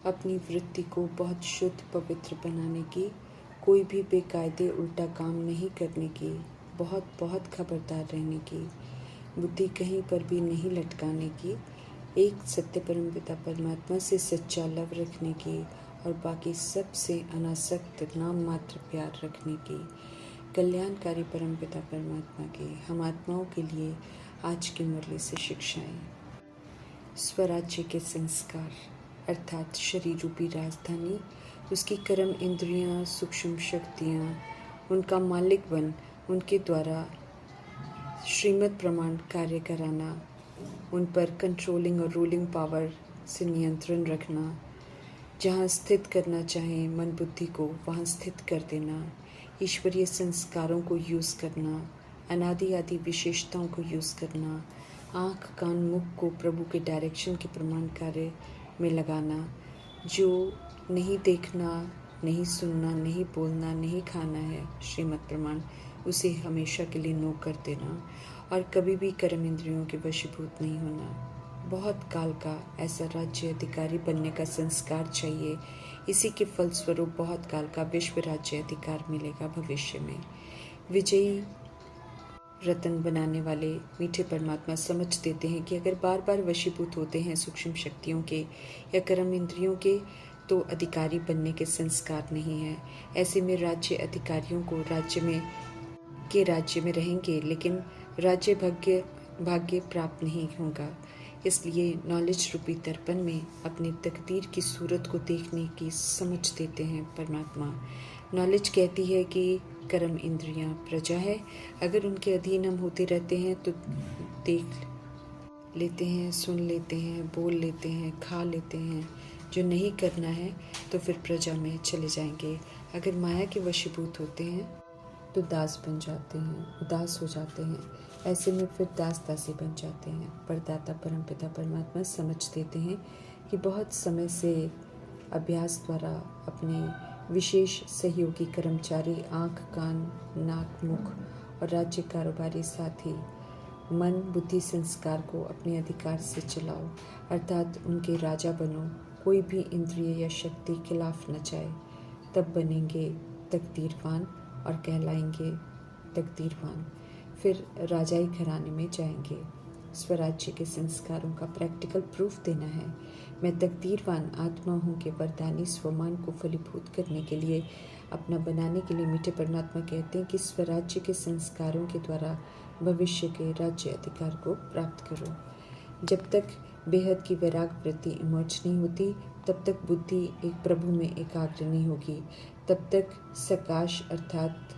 अपनी वृत्ति को बहुत शुद्ध पवित्र बनाने की, कोई भी बेकायदे उल्टा काम नहीं करने की, बहुत बहुत खबरदार रहने की, बुद्धि कहीं पर भी नहीं लटकाने की, एक सत्य परमपिता परमात्मा से सच्चा लव रखने की और बाकी सब से अनासक्त नाम मात्र प्यार रखने की। कल्याणकारी परमपिता परमात्मा के हम आत्माओं के लिए आज की मुरली से शिक्षाएं। स्वराज्य के संस्कार अर्थात शरीर रूपी राजधानी, उसकी कर्म इंद्रियां, सूक्ष्म शक्तियां, उनका मालिक बन उनके द्वारा श्रीमत प्रमाण कार्य कराना, उन पर कंट्रोलिंग और रूलिंग पावर से नियंत्रण रखना, जहाँ स्थित करना चाहें मन बुद्धि को वहाँ स्थित कर देना, ईश्वरीय संस्कारों को यूज़ करना, अनादि आदि विशेषताओं को यूज़ करना, आँख कान मुख को प्रभु के डायरेक्शन के प्रमाण कार्य में लगाना, जो नहीं देखना, नहीं सुनना, नहीं बोलना, नहीं खाना है श्रीमत प्रमाण, उसे हमेशा के लिए नो कर देना और कभी भी कर्म इंद्रियों के वशीभूत नहीं होना। बहुत काल का ऐसा राज्य अधिकारी बनने का संस्कार चाहिए। इसी के फलस्वरूप बहुत काल का विश्व राज्य अधिकार मिलेगा भविष्य में। विजयी रतन बनाने वाले मीठे परमात्मा समझ देते हैं कि अगर बार बार वशीभूत होते हैं सूक्ष्म शक्तियों के या कर्म इंद्रियों के, तो अधिकारी बनने के संस्कार नहीं है। ऐसे में राज्य अधिकारियों को राज्य में रहेंगे, लेकिन राज्य भाग्य प्राप्त नहीं होगा। इसलिए नॉलेज रूपी दर्पण में अपनी तकदीर की सूरत को देखने की समझ देते हैं परमात्मा। नॉलेज कहती है कि कर्म इंद्रियां प्रजा है, अगर उनके अधीन हम होते रहते हैं तो देख लेते हैं, सुन लेते हैं, बोल लेते हैं, खा लेते हैं। जो नहीं करना है तो फिर प्रजा में चले जाएंगे। अगर माया के वशीभूत होते हैं तो दास बन जाते हैं, उदास हो जाते हैं। ऐसे में फिर दास दासी बन जाते हैं। परदाता परमपिता परमात्मा समझ देते हैं कि बहुत समय से अभ्यास द्वारा अपने विशेष सहयोगी कर्मचारी आँख कान नाक मुख और राज्य कारोबारी साथी मन बुद्धि संस्कार को अपने अधिकार से चलाओ, अर्थात उनके राजा बनो। कोई भी इंद्रिय या शक्ति खिलाफ न जाए, तब बनेंगे तकदीरवान और कहलाएंगे तकदीरवान, फिर राजाई घराने में जाएंगे। स्वराज्य के संस्कारों का प्रैक्टिकल प्रूफ देना है। मैं तकदीरवान आत्मा हूँ के वरदानी स्वमान को फलीभूत करने के लिए, अपना बनाने के लिए मीठे परमात्मा कहते हैं कि स्वराज्य के संस्कारों के द्वारा भविष्य के राज्य अधिकार को प्राप्त करो। जब तक बेहद की वैराग वृत्ति इमर्ज नहीं होती, तब तक बुद्धि एक प्रभु में एकाग्र नहीं होगी, तब तक सकाश अर्थात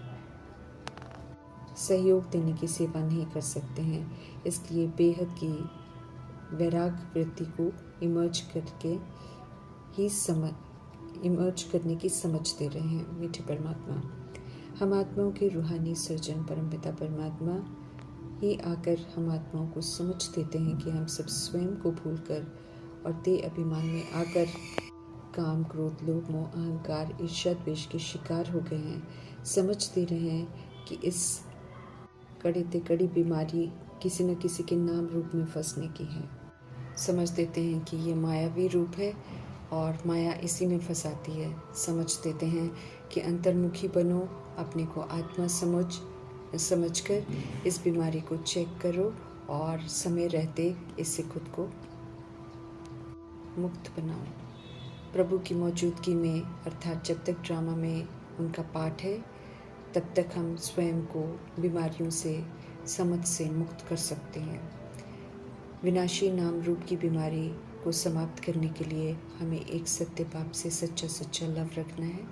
सहयोग देने की सेवा नहीं कर सकते हैं। इसलिए बेहद की वैराग वृत्ति को इमर्ज करने की समझ दे रहे हैं मीठे परमात्मा। हम आत्माओं के रूहानी सर्जन परमपिता परमात्मा ही आकर हम आत्माओं को समझ देते हैं कि हम सब स्वयं को भूलकर और देह अभिमान में आकर काम क्रोध लोभ मोह अहंकार ईर्ष्या द्वेष के शिकार हो गए हैं। समझ दे रहे हैं कि इस कड़ी ते कड़ी बीमारी किसी न किसी के नाम रूप में फंसने की है। समझ देते हैं कि ये मायावी रूप है और माया इसी में फंसाती है। समझ देते हैं कि अंतर्मुखी बनो, अपने को आत्मा समझकर इस बीमारी को चेक करो और समय रहते इससे खुद को मुक्त बनाओ। प्रभु की मौजूदगी में अर्थात जब तक ड्रामा में उनका पाठ है, तब तक हम स्वयं को बीमारियों से समझ से मुक्त कर सकते हैं। विनाशी नाम रूप की बीमारी को समाप्त करने के लिए हमें एक सत्य बाप से सच्चा लव रखना है।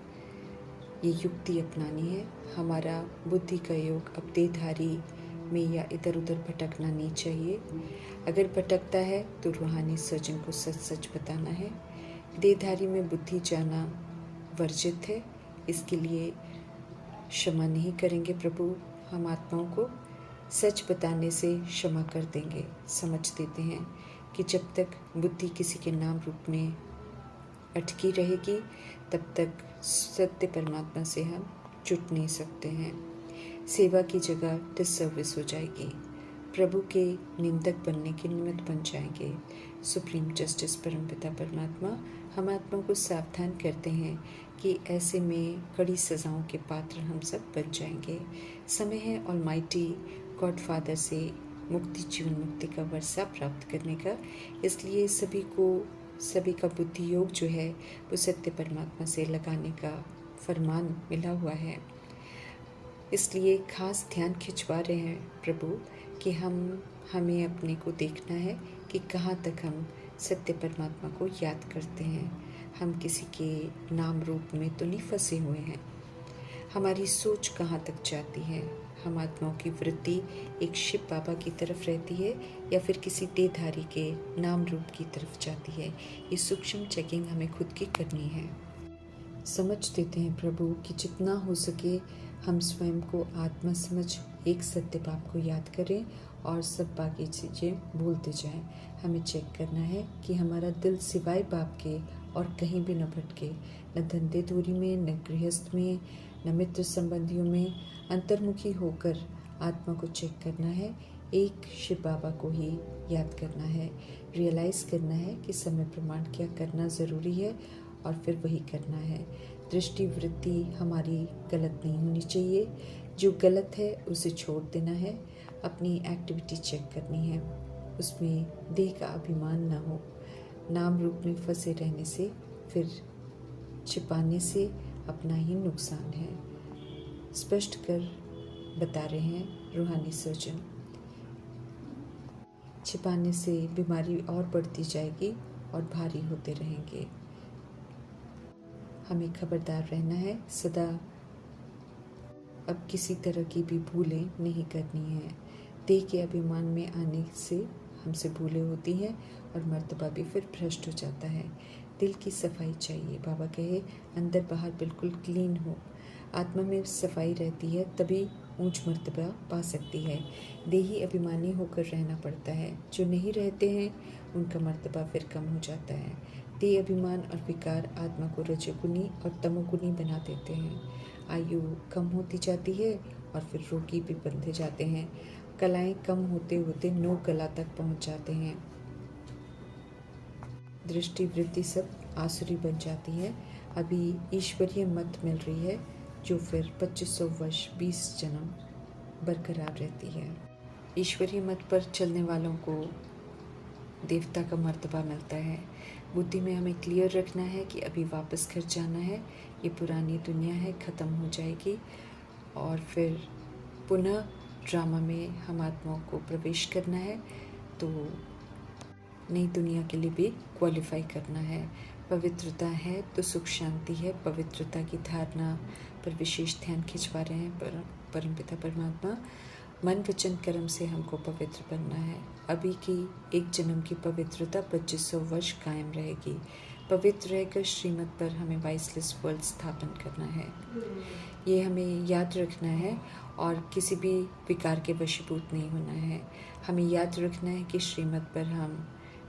ये युक्ति अपनानी है। हमारा बुद्धि का योग अब देहधारी में या इधर उधर भटकना नहीं चाहिए। अगर भटकता है तो रूहानी सर्जन को सच बताना है। देहधारी में बुद्धि जाना वर्जित है, इसके लिए क्षमा नहीं करेंगे प्रभु। हम आत्माओं को सच बताने से क्षमा कर देंगे। समझ देते हैं कि जब तक बुद्धि किसी के नाम रूप में अटकी रहेगी, तब तक सत्य परमात्मा से हम जुट नहीं सकते हैं। सेवा की जगह डिसर्विस हो जाएगी। प्रभु के निंदक बनने के निमित्त बन जाएंगे। सुप्रीम जस्टिस परमपिता परमात्मा हम आत्मा को सावधान करते हैं कि ऐसे में कड़ी सजाओं के पात्र हम सब बन जाएंगे। समय है ऑलमाइटी गॉड फादर से मुक्ति, जीवन मुक्ति का वर्षा प्राप्त करने का। इसलिए सभी का बुद्धि योग जो है वो सत्य परमात्मा से लगाने का फरमान मिला हुआ है। इसलिए खास ध्यान खिंचवा रहे हैं प्रभु कि हमें अपने को देखना है कि कहाँ तक हम सत्य परमात्मा को याद करते हैं। हम किसी के नाम रूप में तो नहीं फंसे हुए हैं। हमारी सोच कहाँ तक जाती है? हम आत्माओं की वृत्ति एक शिव बाबा की तरफ रहती है या फिर किसी देहधारी के नाम रूप की तरफ जाती है? ये सूक्ष्म चेकिंग हमें खुद की करनी है। समझ देते हैं प्रभु कि जितना हो सके हम स्वयं को आत्मा समझ एक सत्य बाप को याद करें और सब बाकी चीज़ें भूलते जाएं। हमें चेक करना है कि हमारा दिल सिवाय बाप के और कहीं भी न भटके, न धंधे दूरी में, न गृहस्थ में, न मित्र संबंधियों में। अंतर्मुखी होकर आत्मा को चेक करना है, एक शिव बाबा को ही याद करना है। रियलाइज़ करना है कि समय प्रमाण क्या करना ज़रूरी है और फिर वही करना है। दृष्टि वृत्ति हमारी गलत नहीं होनी चाहिए। जो गलत है उसे छोड़ देना है। अपनी एक्टिविटी चेक करनी है, उसमें देह का अभिमान ना हो। नाम रूप में फंसे रहने से, फिर छिपाने से अपना ही नुकसान है। स्पष्ट कर बता रहे हैं रूहानी सर्जन। छिपाने से बीमारी और बढ़ती जाएगी और भारी होते रहेंगे। हमें खबरदार रहना है सदा। अब किसी तरह की भी भूलें नहीं करनी है। देह के अभिमान में आने से हमसे भूलें होती हैं और मर्तबा भी फिर भ्रष्ट हो जाता है। दिल की सफाई चाहिए। बाबा कहे अंदर बाहर बिल्कुल क्लीन हो। आत्मा में सफाई रहती है तभी ऊंच मर्तबा पा सकती है। देही अभिमानी होकर रहना पड़ता है। जो नहीं रहते हैं उनका मर्तबा फिर कम हो जाता है। देह अभिमान और विकार आत्मा को रजोगुनी और तमोगुनी बना देते हैं। आयु कम होती जाती है और फिर रोगी भी बनते जाते हैं। कलाएं कम होते होते नो गला तक पहुंच जाते हैं। दृष्टि वृत्ति सब आसुरी बन जाती है। अभी ईश्वरीय मत मिल रही है जो फिर 2500 वर्ष 20 जन्म बरकरार रहती है। ईश्वरीय मत पर चलने वालों को देवता का मर्तबा मिलता है। बुद्धि में हमें क्लियर रखना है कि अभी वापस घर जाना है। ये पुरानी दुनिया है, ख़त्म हो जाएगी और फिर पुनः ड्रामा में हम आत्माओं को प्रवेश करना है। तो नई दुनिया के लिए भी क्वालिफाई करना है। पवित्रता है तो सुख शांति है। पवित्रता की धारणा पर विशेष ध्यान खिंचवा रहे हैं परमपिता परमात्मा। मन वचन कर्म से हमको पवित्र बनना है। अभी की एक जन्म की पवित्रता 2500 वर्ष कायम रहेगी। पवित्र रहकर श्रीमत पर हमें 22 वर्ल्ड स्थापन करना है। ये हमें याद रखना है और किसी भी विकार के वशीभूत नहीं होना है। हमें याद रखना है कि श्रीमत पर हम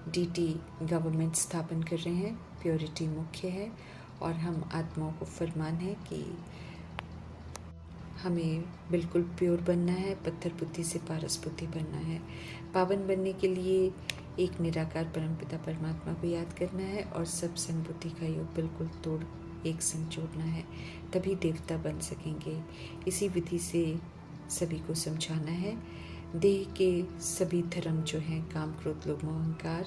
डीटी गवर्नमेंट स्थापन कर रहे हैं। प्योरिटी मुख्य है और हम आत्माओं को फरमान है कि हमें बिल्कुल प्योर बनना है। पत्थर बुद्धि से पारस बुद्धि बनना है। पावन बनने के लिए एक निराकार परमपिता परमात्मा को याद करना है और सब संग बुद्धि का योग बिल्कुल तोड़ एक संग जोड़ना है, तभी देवता बन सकेंगे। इसी विधि से सभी को समझाना है। देह के सभी धर्म जो हैं, काम क्रोध लोभ मोह अहंकार,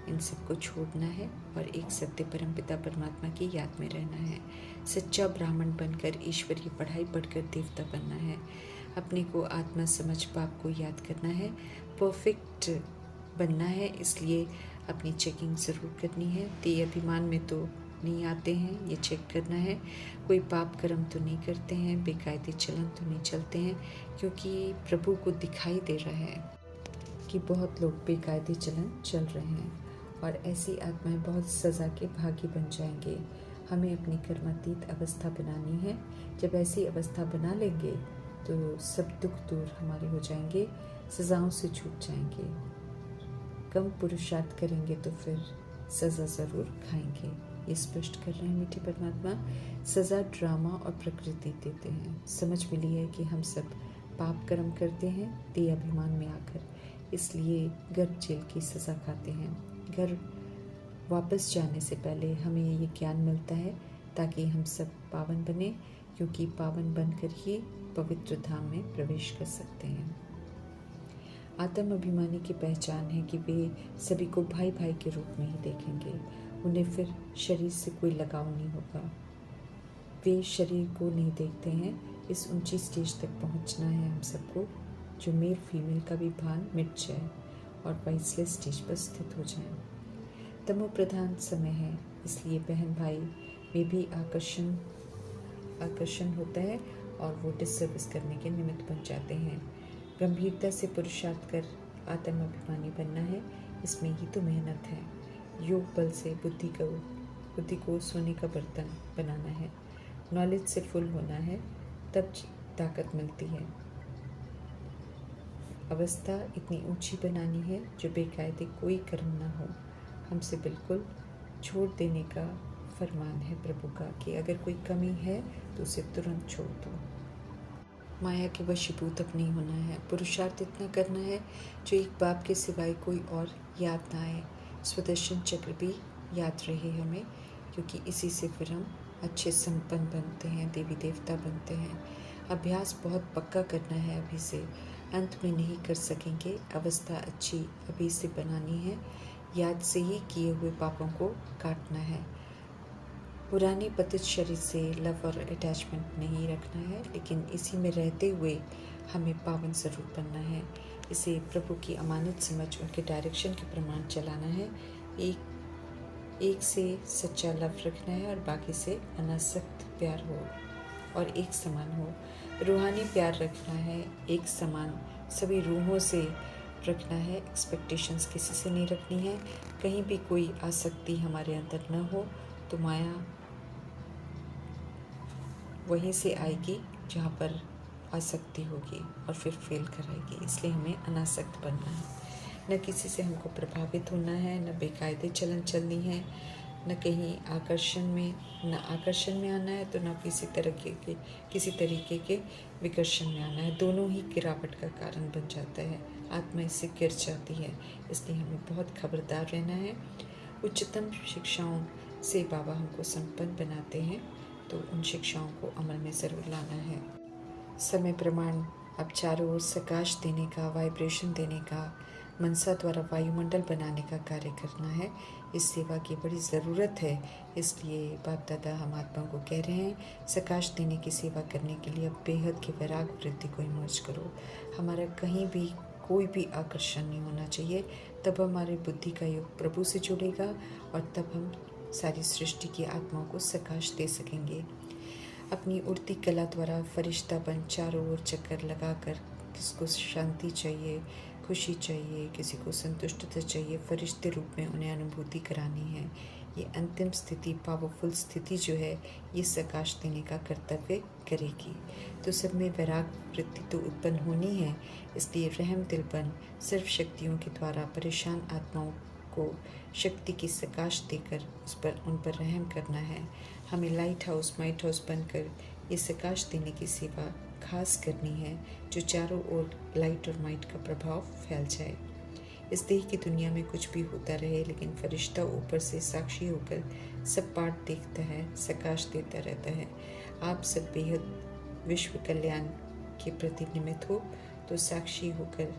इन सबको छोड़ना है और एक सत्य परमपिता परमात्मा की याद में रहना है। सच्चा ब्राह्मण बनकर ईश्वरीय पढ़ाई पढ़कर देवता बनना है। अपने को आत्मा समझ पाप को याद करना है। परफेक्ट बनना है, इसलिए अपनी चेकिंग ज़रूर करनी है। देह अभिमान में तो नहीं आते हैं, ये चेक करना है। कोई पाप कर्म तो नहीं करते हैं, बेकायदे चलन तो नहीं चलते हैं, क्योंकि प्रभु को दिखाई दे रहा है कि बहुत लोग बेकायदे चलन चल रहे हैं और ऐसी आत्माएं बहुत सज़ा के भागी बन जाएंगे। हमें अपनी कर्मातीत अवस्था बनानी है। जब ऐसी अवस्था बना लेंगे तो सब दुख दूर हमारे हो जाएंगे, सज़ाओं से छूट जाएंगे। कम पुरुषार्थ करेंगे तो फिर सज़ा ज़रूर खाएंगे। ये स्पष्ट कर रहे हैं मीठे परमात्मा। सज़ा ड्रामा और प्रकृति देते हैं। समझ मिली है कि हम सब पाप कर्म करते हैं देह अभिमान में आकर। इसलिए गर्भ जेल की सज़ा खाते हैं। घर वापस जाने से पहले हमें ये ज्ञान मिलता है ताकि हम सब पावन बने, क्योंकि पावन बनकर ही पवित्र धाम में प्रवेश कर सकते हैं। आत्म अभिमानी की पहचान है कि वे सभी को भाई भाई के रूप में ही देखेंगे। उन्हें फिर शरीर से कोई लगाव नहीं होगा। वे शरीर को नहीं देखते हैं। इस ऊंची स्टेज तक पहुंचना है हम सबको, जो मेल फीमेल का भी भान मिट जाए और वाइसलेस स्टेज पर स्थित हो जाए। तमो प्रधान समय है, इसलिए बहन भाई में भी आकर्षण होता है और वो डिसर्विस करने के निमित्त बन जाते हैं। गंभीरता से पुरुषार्थ कर आत्म अभिमानी बनना है, इसमें ही तो मेहनत है। योग बल से बुद्धि को सोने का बर्तन बनाना है। नॉलेज से फुल होना है, तब ताकत मिलती है। अवस्था इतनी ऊंची बनानी है जो बेकायदे कोई कर्म ना हो। हमसे बिल्कुल छोड़ देने का फरमान है प्रभु का कि अगर कोई कमी है तो उसे तुरंत छोड़ दो। माया के वशीभूत अब नहीं होना है। पुरुषार्थ इतना करना है जो एक बाप के सिवाय कोई और याद ना आए। स्वदर्शन चक्र भी याद रहे हमें, क्योंकि इसी से फिर हम अच्छे संपन्न बनते हैं, देवी देवता बनते हैं। अभ्यास बहुत पक्का करना है अभी से, अंत में नहीं कर सकेंगे। अवस्था अच्छी अभी से बनानी है। याद से ही किए हुए पापों को काटना है। पुरानी पतित शरीर से लव और अटैचमेंट नहीं रखना है, लेकिन इसी में रहते हुए हमें पावन स्वरूप बनना है। इसे प्रभु की अमानत समझ उनके डायरेक्शन के प्रमाण चलाना है। एक से सच्चा लव रखना है और बाकी से अनासक्त प्यार हो और एक समान हो। रूहानी प्यार रखना है, एक समान सभी रूहों से रखना है। एक्सपेक्टेशंस किसी से नहीं रखनी है। कहीं भी कोई आसक्ति हमारे अंदर न हो तो माया वहीं से आएगी जहाँ पर आसक्ति होगी और फिर फेल कराएगी। इसलिए हमें अनासक्त बनना है। न किसी से हमको प्रभावित होना है, न बेकायदे चलन चलनी है, न कहीं आकर्षण में आना है, तो न किसी तरीके के विकर्षण में आना है। दोनों ही गिरावट का कारण बन जाता है। आत्मा इससे गिर जाती है। इसलिए हमें बहुत खबरदार रहना है। उच्चतम शिक्षाओं से बाबा हमको संपन्न बनाते हैं, तो उन शिक्षाओं को अमल में ज़रूर लाना है। समय प्रमाण अब चारों ओर प्रकाश देने का, वाइब्रेशन देने का, मनसा द्वारा वायुमंडल बनाने का कार्य करना है। इस सेवा की बड़ी ज़रूरत है। इसलिए बाप दादा हम आत्माओं को कह रहे हैं, प्रकाश देने की सेवा करने के लिए अब बेहद के वैराग वृत्ति को इमर्ज करो। हमारा कहीं भी कोई भी आकर्षण नहीं होना चाहिए। तब हमारी बुद्धि का योग प्रभु से जुड़ेगा और तब हम सारी सृष्टि की आत्माओं को प्रकाश दे सकेंगे। अपनी उड़ती कला द्वारा फरिश्ता बन चारों ओर चक्कर लगाकर, किसको शांति चाहिए, खुशी चाहिए, किसी को संतुष्टता चाहिए, फरिश्ते रूप में उन्हें अनुभूति करानी है। ये अंतिम स्थिति, पावरफुल स्थिति जो है, ये प्रकाश देने का कर्तव्य करेगी। तो सब में वैराग वृत्ति तो उत्पन्न होनी है। इसलिए रहम दिलबन सर्व शक्तियों के द्वारा परेशान आत्माओं को शक्ति की प्रकाश देकर उन पर रहम करना है। हमें लाइट हाउस माइट हाउस बनकर ये प्रकाश देने की सेवा खास करनी है, जो चारों ओर लाइट और माइट का प्रभाव फैल जाए। इस देह की दुनिया में कुछ भी होता रहे, लेकिन फरिश्ता ऊपर से साक्षी होकर सब पाठ देखता है, प्रकाश देता रहता है। आप सब बेहद विश्व कल्याण के प्रति निमित्त हो, तो साक्षी होकर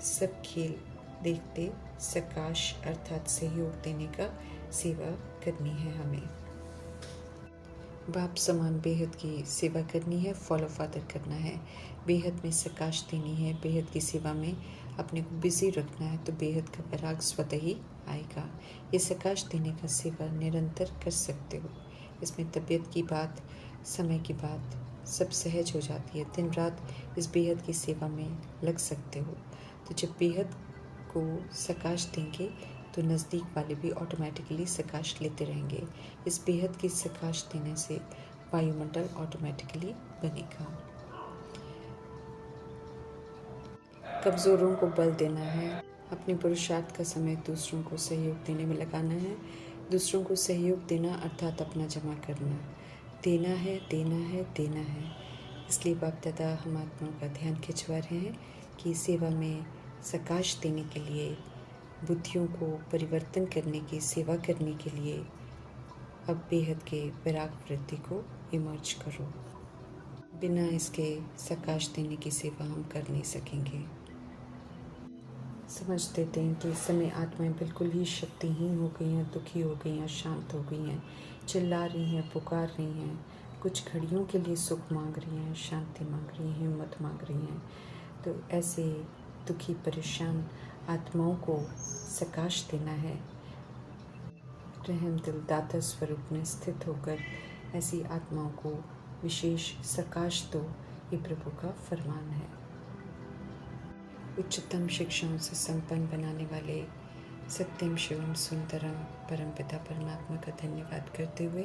सब खेल देखते प्रकाश अर्थात सहयोग देने का सेवा करनी है। हमें बाप समान बेहद की सेवा करनी है, फॉलो फादर करना है, बेहद में प्रकाश देनी है, बेहद की सेवा में अपने को बिजी रखना है, तो बेहद का वैराग स्वतः ही आएगा। ये प्रकाश देने का सेवा निरंतर कर सकते हो। इसमें तबीयत की बात, समय की बात सब सहज हो जाती है। दिन रात इस बेहद की सेवा में लग सकते हो। तो जब बेहद को प्रकाश देंगे तो नज़दीक वाले भी ऑटोमेटिकली प्रकाश लेते रहेंगे। इस बेहद की प्रकाश देने से वायुमंडल ऑटोमेटिकली बनेगा। कमज़ोरों को बल देना है। अपने पुरुषार्थ का समय दूसरों को सहयोग देने में लगाना है। दूसरों को सहयोग देना अर्थात अपना जमा करना, देना है, देना है, देना है। इसलिए बाप दादा हम आत्माओं का ध्यान खिंचवा रहे हैं कि सेवा में सकाश देने के लिए, बुद्धियों को परिवर्तन करने की, सेवा करने के लिए अब बेहद के विराग वृत्ति को इमर्ज करो। बिना इसके सकाश देने की सेवा हम कर नहीं सकेंगे। समझ देते हैं कि इस समय आत्माएं बिल्कुल ही शक्तिहीन हो गई हैं, दुखी हो गई हैं, शांत हो गई हैं, चिल्ला रही हैं, पुकार रही हैं, कुछ घड़ियों के लिए सुख मांग रही हैं, शांति मांग रही हैं, हिम्मत मांग रही हैं। तो ऐसे दुखी परेशान आत्माओं को सकाश देना है। रहम दिल दाता स्वरूप में स्थित होकर ऐसी आत्माओं को विशेष सकाश दो, ये प्रभु का फरमान है। उच्चतम शिक्षाओं से संपन्न बनाने वाले सत्यम शिवम सुंदरम परमपिता परमात्मा का धन्यवाद करते हुए